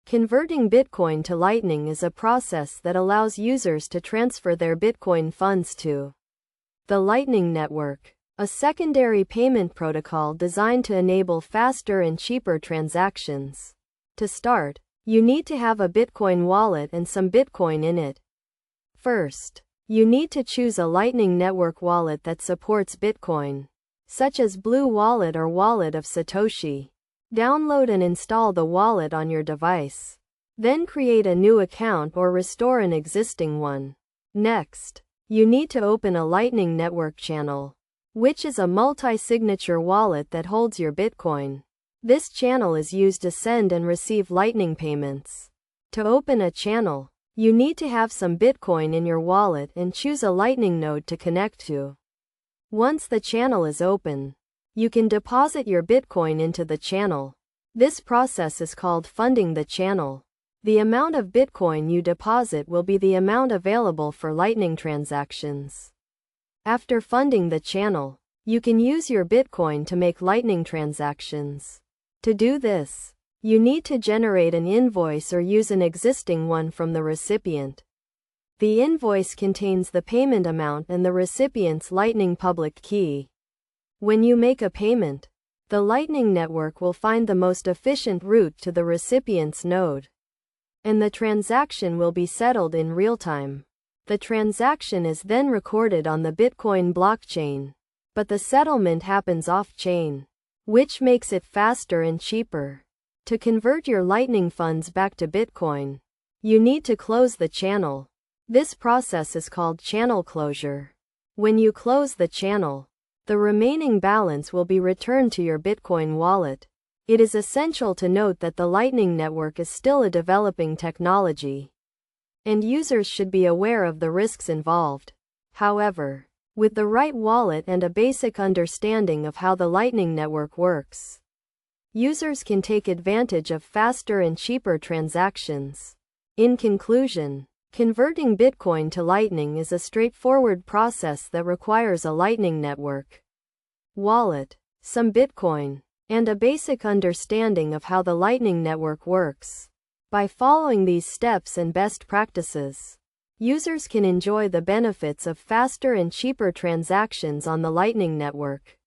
Converting Bitcoin to Lightning is a process that allows users to transfer their Bitcoin funds to the Lightning Network, a secondary payment protocol designed to enable faster and cheaper transactions. To start, you need to have a Bitcoin wallet and some Bitcoin in it. First, you need to choose a Lightning Network wallet that supports Bitcoin, such as Blue Wallet or Wallet of Satoshi. Download and install the wallet on your device. Then create a new account or restore an existing one. Next, you need to open a Lightning Network channel, which is a multi-signature wallet that holds your Bitcoin. This channel is used to send and receive Lightning payments. To open a channel, you need to have some Bitcoin in your wallet and choose a Lightning node to connect to. Once the channel is open, you can deposit your Bitcoin into the channel. This process is called funding the channel. The amount of Bitcoin you deposit will be the amount available for Lightning transactions. After funding the channel, you can use your Bitcoin to make Lightning transactions. To do this, you need to generate an invoice or use an existing one from the recipient. The invoice contains the payment amount and the recipient's Lightning public key. When you make a payment, the Lightning Network will find the most efficient route to the recipient's node, and the transaction will be settled in real time. The transaction is then recorded on the Bitcoin blockchain, but the settlement happens off-chain, which makes it faster and cheaper. To convert your Lightning funds back to Bitcoin, you need to close the channel. This process is called channel closure. When you close the channel, the remaining balance will be returned to your Bitcoin wallet. It is essential to note that the Lightning Network is still a developing technology, and users should be aware of the risks involved. However, with the right wallet and a basic understanding of how the Lightning Network works, users can take advantage of faster and cheaper transactions. In conclusion, converting Bitcoin to Lightning is a straightforward process that requires a Lightning Network wallet, some Bitcoin, and a basic understanding of how the Lightning Network works. By following these steps and best practices, users can enjoy the benefits of faster and cheaper transactions on the Lightning Network.